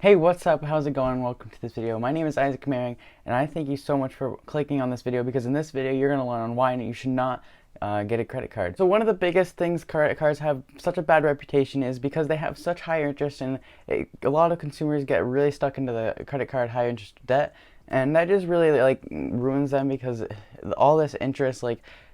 Hey, what's up? How's it going? Welcome to this video. My name is Izaac Maring, and I thank you so much for clicking on this video because in this video you're going to learn on why you should not get a credit card. So one of the biggest things credit cards have such a bad reputation is because they have such high interest, and a lot of consumers get really stuck into the credit card high interest debt, and that just really ruins them because all this interest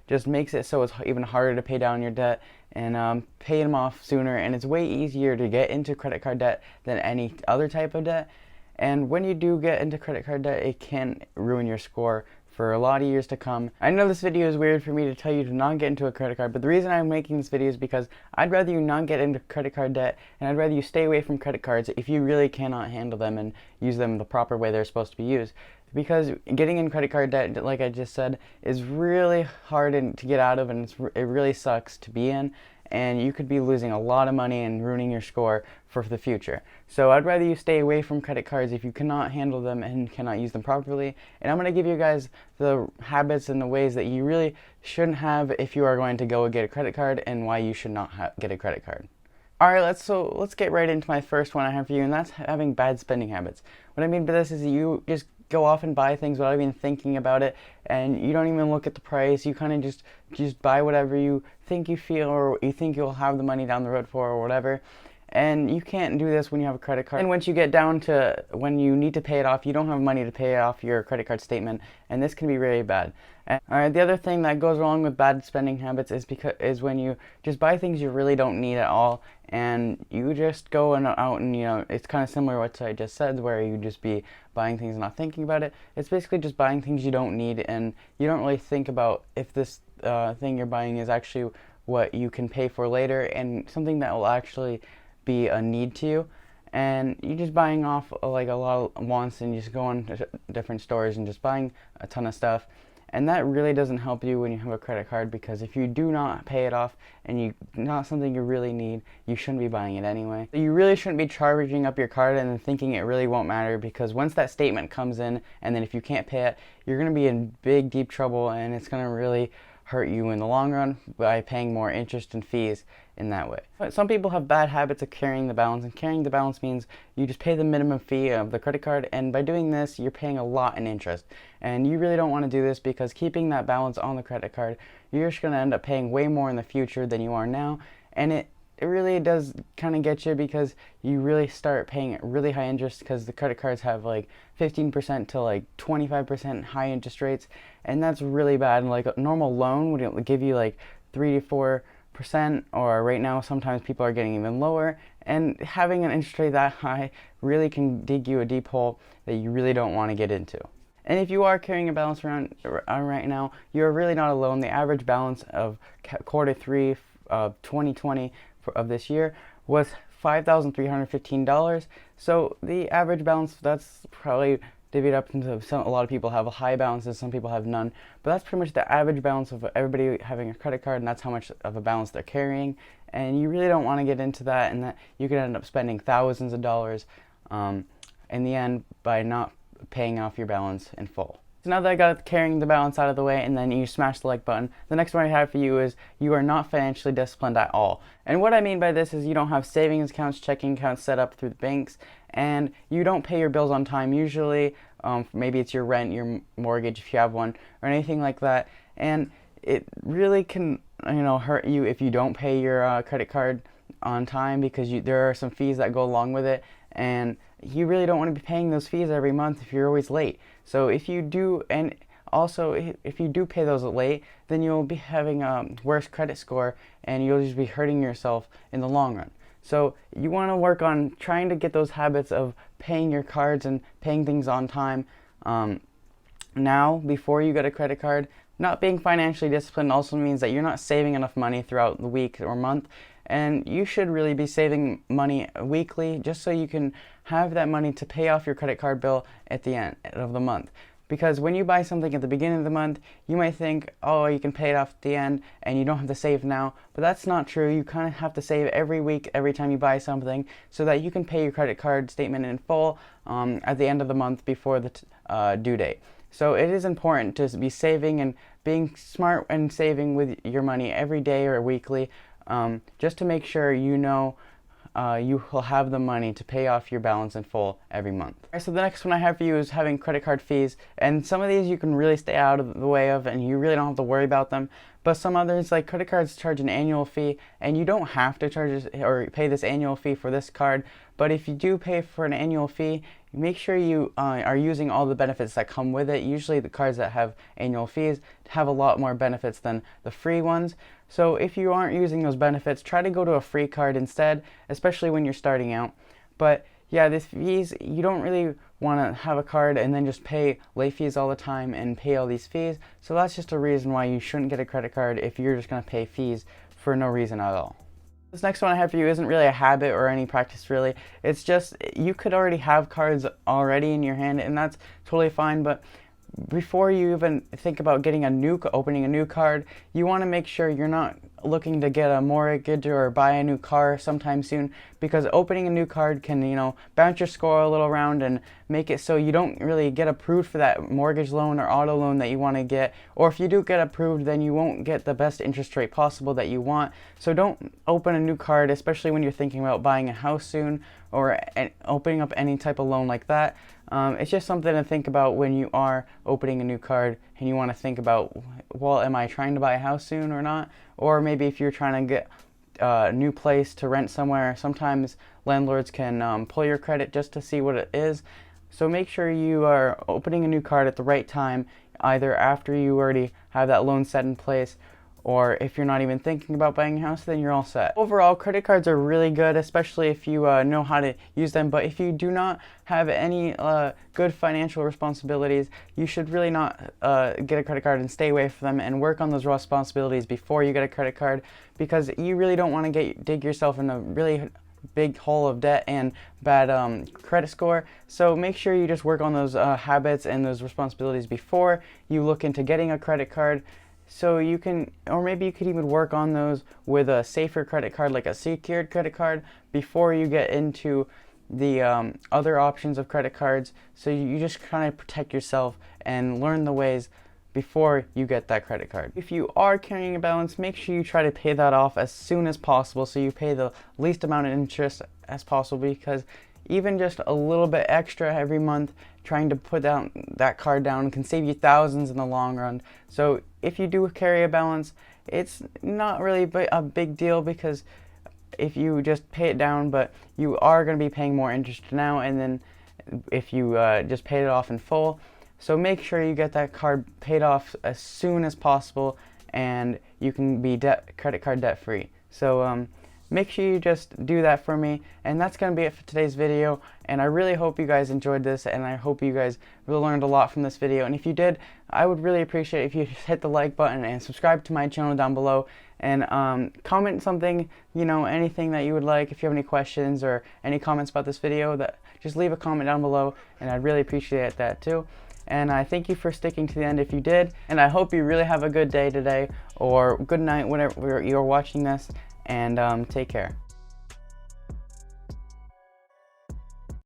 just makes it so it's even harder to pay down your debt and pay them off sooner, and it's way easier to get into credit card debt than any other type of debt. And when you do get into credit card debt, it can ruin your score for a lot of years to come. I know this video is weird for me to tell you to not get into a credit card, but the reason I'm making this video is because I'd rather you not get into credit card debt, and I'd rather you stay away from credit cards if you really cannot handle them and use them the proper way they're supposed to be used. Because getting in credit card debt, like I just said, is really hard to get out of, and it really sucks to be in, and you could be losing a lot of money and ruining your score for the future. So I'd rather you stay away from credit cards if you cannot handle them and cannot use them properly. And I'm going to give you guys the habits and the ways that you really shouldn't have if you are going to go get a credit card, and why you should not get a credit card. Alright, let's get right into my first one I have for you, and that's having bad spending habits. What I mean by this is you just go off and buy things without even thinking about it, and you don't even look at the price. You kind of just buy whatever you think you feel or you think you'll have the money down the road for or whatever. And you can't do this when you have a credit card. And once you get down to when you need to pay it off, you don't have money to pay off your credit card statement, and this can be really bad. Alright, the other thing that goes wrong with bad spending habits is when you just buy things you really don't need at all, and you just go out and it's kind of similar to what I just said, where you just be buying things and not thinking about it. It's basically just buying things you don't need, and you don't really think about if this thing you're buying is actually what you can pay for later and something that will actually be a need to you. And you're just buying off like a lot of wants, and you just go on to different stores and just buying a ton of stuff. And that really doesn't help you when you have a credit card, because if you do not pay it off and not something you really need, you shouldn't be buying it anyway. You really shouldn't be charging up your card and then thinking it really won't matter, because once that statement comes in, and then if you can't pay it, you're going to be in big, deep trouble, and it's going to really hurt you in the long run by paying more interest and fees in that way. But some people have bad habits of carrying the balance, and carrying the balance means you just pay the minimum fee of the credit card, and by doing this you're paying a lot in interest, and you really don't want to do this, because keeping that balance on the credit card, you're just going to end up paying way more in the future than you are now, and it really does kind of get you, because you really start paying really high interest, because the credit cards have like 15% to like 25% high interest rates, and that's really bad. And like a normal loan would give you like 3 to 4%, or right now sometimes people are getting even lower, and having an interest rate that high really can dig you a deep hole that you really don't want to get into. And if you are carrying a balance around right now, you're really not alone. The average balance of quarter 3 of 2020 of this year was $5,315. So the average balance, that's probably divvied up into a lot of people have high balances, some people have none, but that's pretty much the average balance of everybody having a credit card, and that's how much of a balance they're carrying. And you really don't want to get into that, and that you could end up spending thousands of dollars in the end by not paying off your balance in full. So now that I got carrying the balance out of the way, and then you smash the like button, the next one I have for you is you are not financially disciplined at all. And what I mean by this is you don't have savings accounts, checking accounts set up through the banks, and you don't pay your bills on time usually. Maybe it's your rent, your mortgage if you have one, or anything like that. And it really can hurt you if you don't pay your credit card on time, because there are some fees that go along with it, and you really don't want to be paying those fees every month if you're always late. So if you do, and also if you do pay those late, then you'll be having a worse credit score, and you'll just be hurting yourself in the long run. So you want to work on trying to get those habits of paying your cards and paying things on time now before you get a credit card. Not being financially disciplined also means that you're not saving enough money throughout the week or month, and you should really be saving money weekly, just so you can have that money to pay off your credit card bill at the end of the month. Because when you buy something at the beginning of the month, you might think, oh, you can pay it off at the end and you don't have to save now. But that's not true. You kind of have to save every week, every time you buy something, so that you can pay your credit card statement in full at the end of the month before the due date. So it is important to be saving and being smart and saving with your money every day or weekly, just to make sure you know you will have the money to pay off your balance in full every month. Alright, so the next one I have for you is having credit card fees, and some of these you can really stay out of the way of and you really don't have to worry about them, but some others, like credit cards, charge an annual fee, and you don't have to charge or pay this annual fee for this card, but if you do pay for an annual fee, make sure you are using all the benefits that come with it. Usually the cards that have annual fees have a lot more benefits than the free ones. So if you aren't using those benefits, try to go to a free card instead, especially when you're starting out. But yeah, these fees, you don't really want to have a card and then just pay late fees all the time and pay all these fees. So that's just a reason why you shouldn't get a credit card if you're just going to pay fees for no reason at all. This next one I have for you isn't really a habit or any practice really. It's just you could already have cards already in your hand, and that's totally fine, but before you even think about opening a new card, you want to make sure you're not looking to get a mortgage or buy a new car sometime soon, because opening a new card can, bounce your score a little around and make it so you don't really get approved for that mortgage loan or auto loan that you want to get, or if you do get approved, then you won't get the best interest rate possible that you want. So don't open a new card, especially when you're thinking about buying a house soon or opening up any type of loan like that. It's just something to think about when you are opening a new card and you want to think about, well, am I trying to buy a house soon or not? Or maybe if you're trying to get a new place to rent somewhere, sometimes landlords can pull your credit just to see what it is. So make sure you are opening a new card at the right time, either after you already have that loan set in place, or if you're not even thinking about buying a house, then you're all set. Overall, credit cards are really good, especially if you know how to use them. But if you do not have any good financial responsibilities, you should really not get a credit card and stay away from them and work on those responsibilities before you get a credit card, because you really don't want to dig yourself in a really big hole of debt and bad credit score. So make sure you just work on those habits and those responsibilities before you look into getting a credit card. So you can, or maybe you could even work on those with a safer credit card, like a secured credit card, before you get into the other options of credit cards. So you just kind of protect yourself and learn the ways before you get that credit card. If you are carrying a balance, make sure you try to pay that off as soon as possible, so you pay the least amount of interest as possible, because even just a little bit extra every month trying to put down that card down can save you thousands in the long run. So if you do carry a balance, it's not really a big deal, because if you just pay it down, but you are going to be paying more interest now, and then if you just paid it off in full. So make sure you get that card paid off as soon as possible, and you can be credit card debt free. So make sure you just do that for me, and that's going to be it for today's video. And I really hope you guys enjoyed this, and I hope you guys really learned a lot from this video. And if you did, I would really appreciate it if you hit the like button and subscribe to my channel down below, and comment something, anything that you would like. If you have any questions or any comments about this video, just leave a comment down below, and I'd really appreciate that too. And I thank you for sticking to the end if you did, and I hope you really have a good day today, or good night whenever you're watching this, and take care.